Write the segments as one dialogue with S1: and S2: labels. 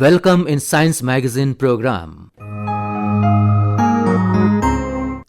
S1: Welcome in Science Magazine program.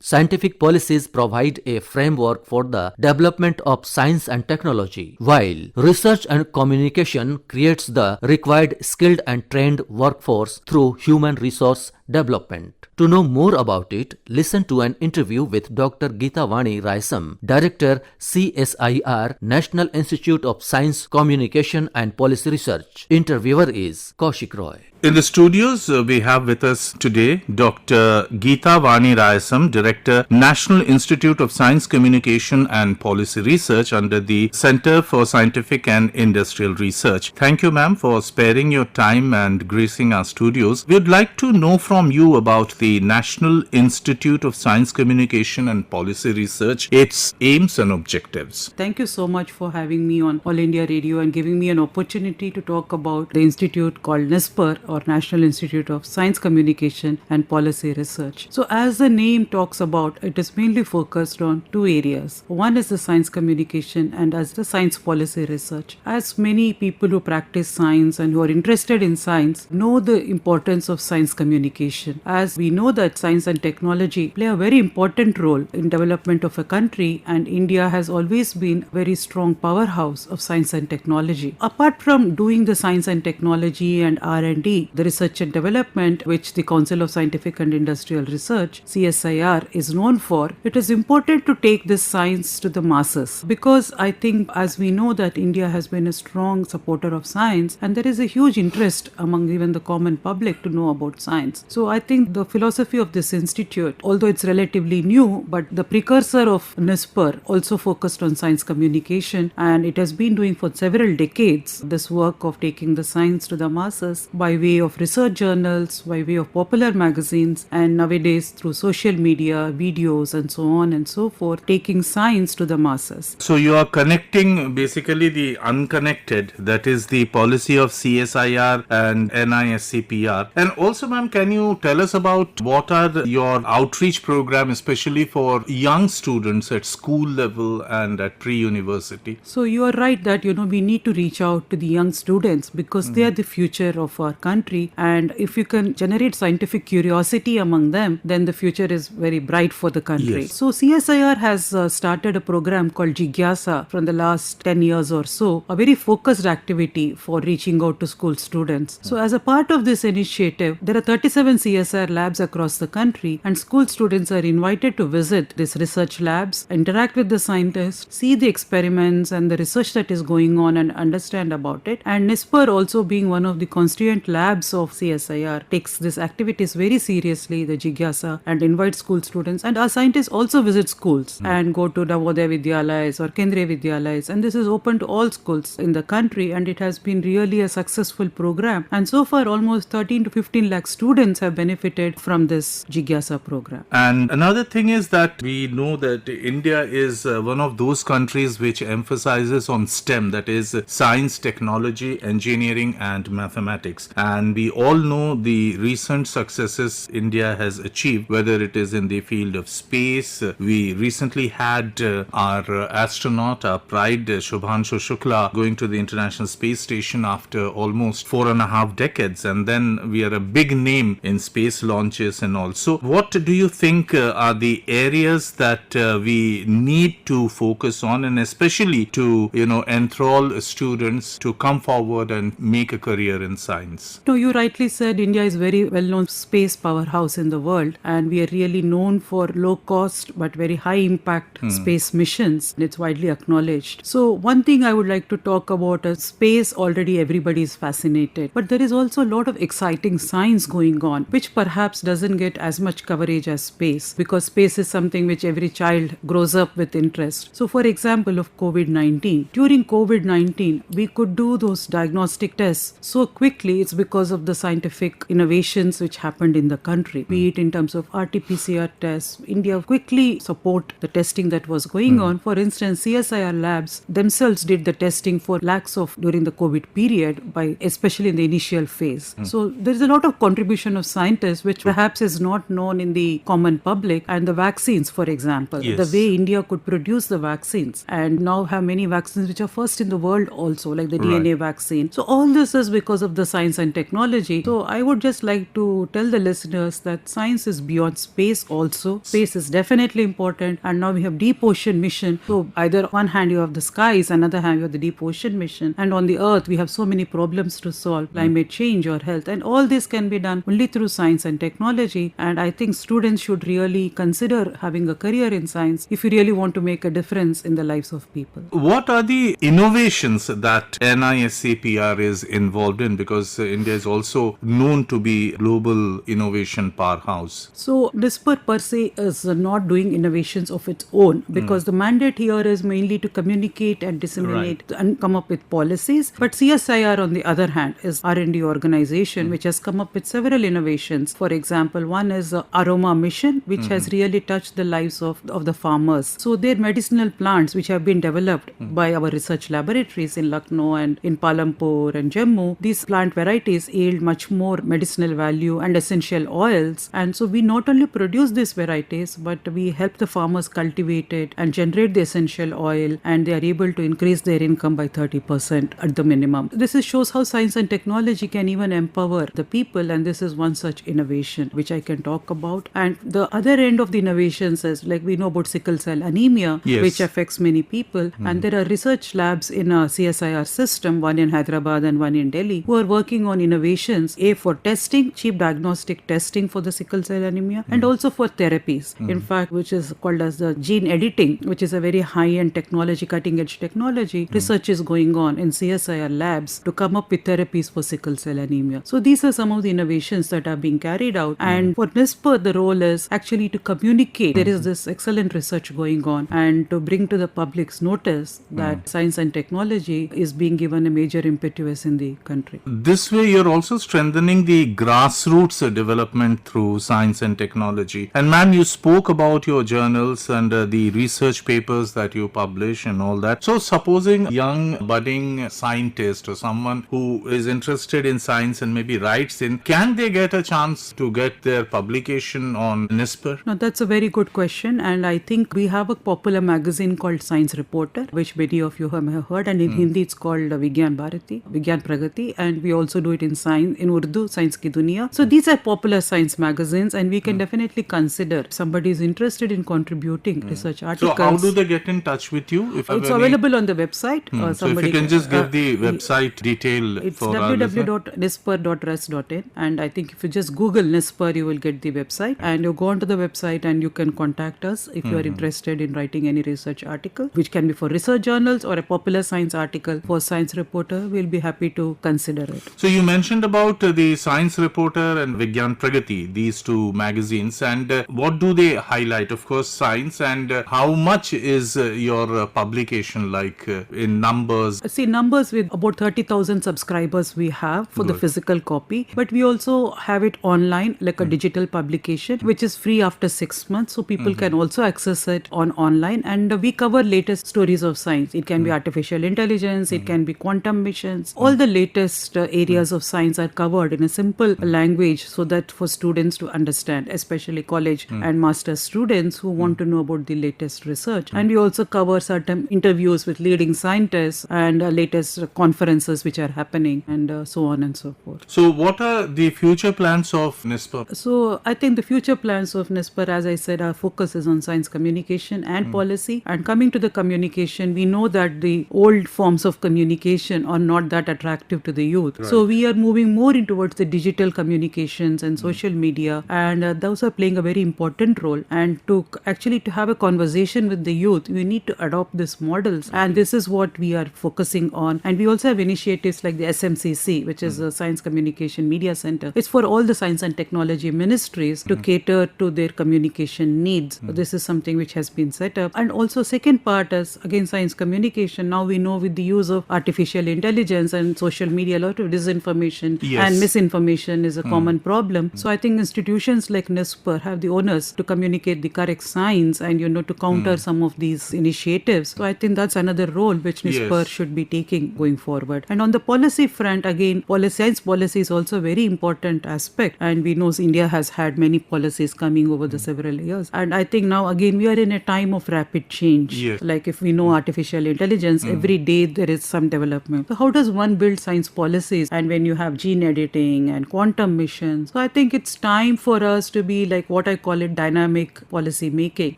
S1: Scientific policies provide a framework for the development of science and technology, while research and communication creates the required skilled and trained workforce through human resource development. To know more about it, listen to an interview with Dr. Geeta Vani Raisam, Director CSIR, National Institute of Science, Communication and Policy Research. Interviewer is Kaushik Roy.
S2: In the studios, we have with us today Dr. Geeta Vani Raisam, Director, National Institute of Science, Communication and Policy Research under the Center for Scientific and Industrial Research. Thank you, ma'am, for sparing your time and gracing our studios. We would like to know from you about the National Institute of Science, Communication and Policy Research, its aims and objectives.
S3: Thank you so much for having me on All India Radio and giving me an opportunity to talk about the institute called NISPR, or National Institute of Science, Communication and Policy Research. So as the name talks about, it is mainly focused on two areas. One is the science communication and as the science policy research. As many people who practice science and who are interested in science know the importance of science communication. As we know that science and technology play a very important role in development of a country, and India has always been a very strong powerhouse of science and technology. Apart from doing the science and technology and R&D, the research and development which the Council of Scientific and Industrial Research, CSIR, is known for, it is important to take this science to the masses, because I think, as we know, that India has been a strong supporter of science and there is a huge interest among even the common public to know about science. So I think the philosophy of this institute, although it's relatively new, but the precursor of NISPR also focused on science communication, and it has been doing for several decades this work of taking the science to the masses by way of research journals, by way of popular magazines, and nowadays through social media, videos and so on and so forth, taking science to the masses.
S2: So you are connecting basically the unconnected, that is the policy of CSIR and NISCPR. And also, ma'am, can you tell us about what are your outreach program, especially for young students at school level and at pre-university?
S3: So you are right that, we need to reach out to the young students because they are the future of our country, and if you can generate scientific curiosity among them, then the future is very bright for the country.
S2: Yes.
S3: So CSIR has started a program called Jigyasa from the last 10 years or so, a very focused activity for reaching out to school students. So as a part of this initiative, there are 37 CSIR labs across the country, and school students are invited to visit these research labs, interact with the scientists, see the experiments and the research that is going on and understand about it. And NISPR, also being one of the constituent labs of CSIR, takes these activities very seriously, the Jigyasa, and invites school students. And our scientists also visit schools and go to Navodaya Vidyalayas or Kendriya Vidyalayas, and this is open to all schools in the country, and it has been really a successful program. And so far, almost 13 to 15 lakh students have benefited from this Jigyasa program.
S2: And another thing is that we know that India is one of those countries which emphasizes on STEM, that is science, technology, engineering and mathematics. And we all know the recent successes India has achieved, whether it is in the field of space. We recently had our astronaut, our pride, Shubhanshu Shukla, going to the International Space Station after almost 4.5 decades. And then we are a big name in space launches and also. What do you think are the areas that we need to focus on, and especially to, enthrall students to come forward and make a career in science?
S3: No, you rightly said India is very well-known space powerhouse in the world, and we are really known for low-cost but very high-impact space missions. It's widely acknowledged. So one thing I would like to talk about is space. Already everybody is fascinated, but there is also a lot of exciting science going on, which perhaps doesn't get as much coverage as space, because space is something which every child grows up with interest. So for example of COVID-19, during COVID-19, we could do those diagnostic tests so quickly. It's because of the scientific innovations which happened in the country, be it in terms of RT-PCR tests. India quickly support the testing that was going on. For instance, CSIR labs themselves did the testing for lakhs of during the COVID period, by especially in the initial phase. So there is a lot of contribution of scientists, which perhaps is not known in the common public, and the vaccines, for example,
S2: Yes.
S3: the way India could produce the vaccines and now have many vaccines which are first in the world also, like the DNA vaccine. So all this is because of the science and technology. So I would just like to tell the listeners that science is beyond space also. Space is definitely important, and now we have deep ocean mission. So either one hand you have the skies, another hand you have the deep ocean mission, and on the earth we have so many problems to solve, climate change or health, and all this can be done only through science and technology. And I think students should really consider having a career in science if you really want to make a difference in the lives of people.
S2: What are the innovations that NISCPR is involved in? Because India is also known to be global innovation powerhouse.
S3: So NISPER per se is not doing innovations of its own, because the mandate here is mainly to communicate and disseminate and come up with policies. But CSIR, on the other hand, is R&D organization which has come up with several innovations. For example, one is Aroma Mission, which has really touched the lives of the farmers. So their medicinal plants which have been developed by our research laboratories in Lucknow and in Palampur and Jammu, these plant varieties yield much more medicinal value and essential oils. And so we not only produce these varieties, but we help the farmers cultivate it and generate the essential oil, and they are able to increase their income by 30% at the minimum. This shows how science and technology can even empower the people, and this is one such innovation which I can talk about. And the other end of the innovations is, like, we know about sickle cell anemia,
S2: Yes.
S3: which affects many people, and there are research labs in a CSIR system, one in Hyderabad and one in Delhi, who are working on innovations, for testing, cheap diagnostic testing for the sickle cell anemia, and also for therapies, in fact, which is called as the gene editing, which is a very high-end technology, cutting-edge technology. Research is going on in CSIR labs to come up with therapies for sickle cell anemia. So these are some of the innovations that are being carried out. And for NISPER, the role is actually to communicate. There is this excellent research going on, and to bring to the public's notice that science and technology is being given a major impetus in the country.
S2: This way, you're also strengthening the grassroots development through science and technology. And ma'am, you spoke about your journals and the research papers that you publish and all that. So supposing a young budding scientist or someone who is interested in science and maybe writes in, can they get a chance to get their publication on NISPER?
S3: Now, that's a very good question, and I think we have a popular magazine called Science Reporter, which many of you have heard, and in Hindi it's called Vigyan Bharati, Vigyan Pragati, and we also do it in science, in Urdu, Science Ki Duniya. So these are popular science magazines, and we can definitely consider if somebody is interested in contributing research articles.
S2: So how do they get in touch with you? If
S3: It's
S2: have any-
S3: available on the website.
S2: So if you can just give the website detail
S3: It's
S2: for our listeners.
S3: www.nisper.res.in, and I think if you just Google NISPER, you will get the website, and you go onto the website and you can contact us if you are interested in writing any research article, which can be for research journals or a popular science article for Science Reporter. We'll be happy to consider it.
S2: So you mentioned about the Science Reporter and Vigyan Pragati, these two magazines, and what do they highlight? Of course, science, and how much is your publication like in numbers?
S3: See, numbers with about 30,000 subscribers we have for the physical copy, but we also have it online, like a digital publication, which is free after 6 months, so people can also access it on online. And we cover latest stories of science. It can be artificial intelligence, it can be quantum missions. All the latest areas of science are covered in a simple language, so that for students to understand, especially college and master's students who want to know about the latest research. And we also cover certain interviews with leading scientists and latest conferences which are happening, and so on and so forth.
S2: So what are the future plans of NISPER?
S3: So I think the future plans of NISPER, as I said, our focus is on science communication and policy. And coming to the communication, we know that the old forms of communication are not that attractive to the youth. So we are moving more in towards the digital communications and social media, and those are playing a very important role. And to actually to have a conversation with the youth, we need to adopt these models, and this is what we are focusing on. And we also have initiatives like the SMCC, which is the Science Communication Media Center. It's for all the science and technology ministries to cater to their communication needs. This is something which has been set up. And also second part is again science communication. Now we know with the use of artificial intelligence and social media, a lot of disinformation
S2: Yes.
S3: and misinformation is a common problem. So I think institutions like NISPER have the onus to communicate the correct science and to counter some of these initiatives. So I think that's another role which NISPER
S2: Yes.
S3: should be taking going forward. And on the policy front, again, science policy is also very important aspect. And we know India has had many policies coming over the several years. And I think now again we are in a time of rapid change.
S2: Yes.
S3: Like if we know artificial intelligence, every day there is some development. So how does one build science policies? And when you have gene editing and quantum missions, so I think it's time for us to be like what I call it dynamic policy making.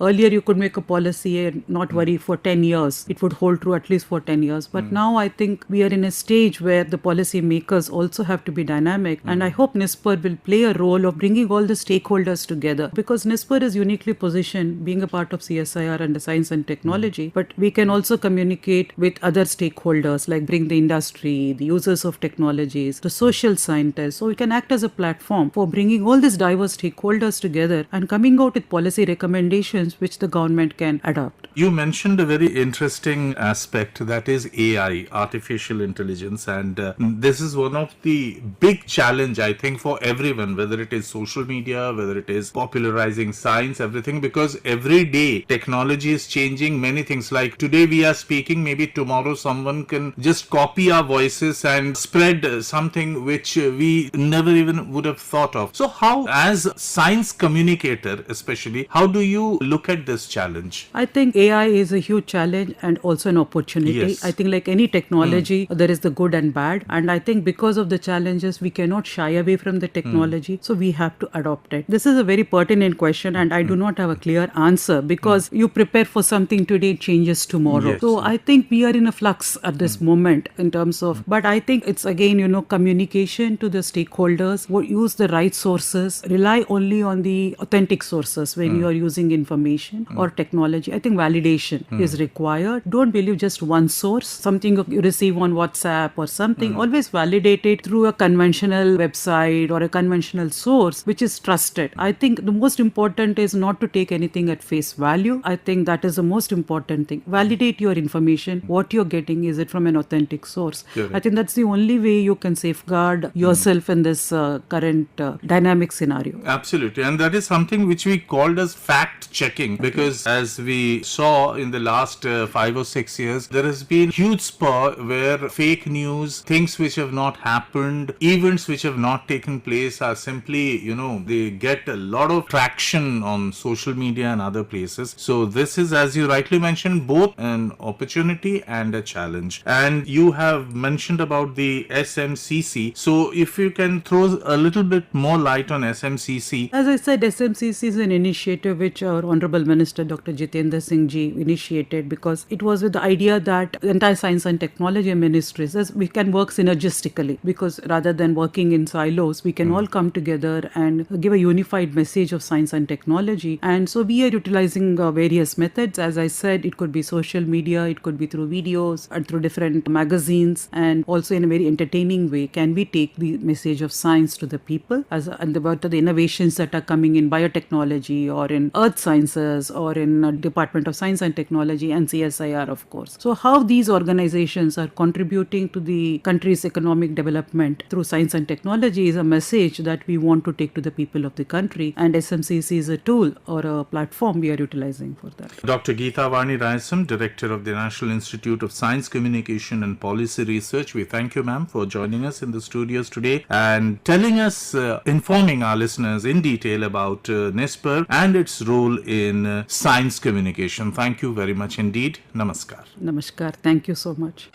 S3: Earlier you could make a policy and not worry for 10 years. It would hold true at least for 10 years. But now I think we are in a stage where the policy makers also have to be dynamic. And I hope NISPER will play a role of bringing all the stakeholders together, because NISPER is uniquely positioned being a part of CSIR and the science and technology. But we can also communicate with other stakeholders, like bring the industry, the users of technologies, the social scientists. So we can act as a platform for bringing all these diverse stakeholders together and coming out with policy recommendations which the government can adopt.
S2: You mentioned a very interesting aspect, that is AI, artificial intelligence, and this is one of the big challenge I think for everyone, whether it is social media, whether it is popularizing science, everything, because every day technology is changing many things. Like today we are speaking, maybe tomorrow someone can just copy our voices and spread something which we never even would have thought of. So how, as science communicator especially, how do you look at this challenge?
S3: I think AI is a huge challenge and also an opportunity.
S2: Yes.
S3: I think like any technology, there is the good and bad. And I think because of the challenges, we cannot shy away from the technology. So we have to adopt it. This is a very pertinent question and I do not have a clear answer, because you prepare for something today, it changes tomorrow.
S2: Yes.
S3: So I think we are in a flux at this moment in terms of, but I think it's again, communication to the stakeholders, use the right sources, rely only on the authentic sources when you are using information or technology. I think validation is required. Don't believe just one source, something you receive on WhatsApp or something. Always validate it through a conventional website or a conventional source which is trusted. I think the most important is not to take anything at face value. I think that is the most important thing. Validate your information. What you're getting, is it from an authentic source?
S2: Correct.
S3: I think that's the only way you can safeguard yourself in this current dynamic scenario.
S2: Absolutely, and that is something which we called as fact checking, because as we saw in the last 5 or 6 years, there has been huge spur where fake news, things which have not happened, events which have not taken place are simply, they get a lot of traction on social media and other places. So this is, as you rightly mentioned, both an opportunity and a challenge. And you have mentioned about the SMCC. So if you can throw a little bit more light on SMCC.
S3: As I said, SMCC is an initiative which our Honorable Minister Dr. Jitendra Singh Ji initiated, because it was with the idea that the entire science and technology ministries, as we can work synergistically, because rather than working in silos, we can all come together and give a unified message of science and technology. And so we are utilizing various methods. As I said, it could be social media, it could be through videos and through different magazines, and also in a very entertaining way can we take the message of science to the people and about the innovations that are coming in biotechnology or in earth sciences or in Department of Science and Technology and CSIR, of course. So how these organizations are contributing to the country's economic development through science and technology is a message that we want to take to the people of the country, and SMCC is a tool or a platform we are utilizing for that.
S2: Dr. Geeta Vani Rayasam, Director of the National Institute of Science, Communication and Policy Research. We thank you, ma'am, for joining us in the studios today and telling us, informing our listeners in detail about NISPER and its role in science communication. Thank you very much indeed. Namaskar.
S3: Namaskar. Thank you so much.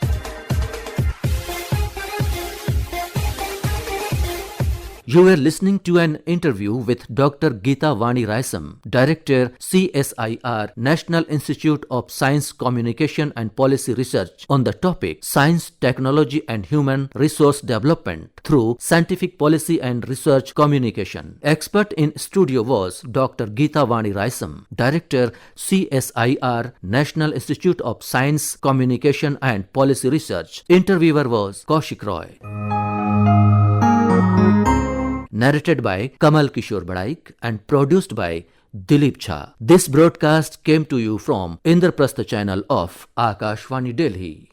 S1: You were listening to an interview with Dr. Geeta Vani Rayasam, Director, CSIR, National Institute of Science, Communication and Policy Research, on the topic Science, Technology and Human Resource Development through Scientific Policy and Research Communication. Expert in studio was Dr. Geeta Vani Rayasam, Director, CSIR, National Institute of Science, Communication and Policy Research. Interviewer was Kaushik Roy. Narrated by Kamal Kishore Badaik and produced by Dilip Jha. This broadcast came to you from Indraprastha channel of Akashvani Delhi.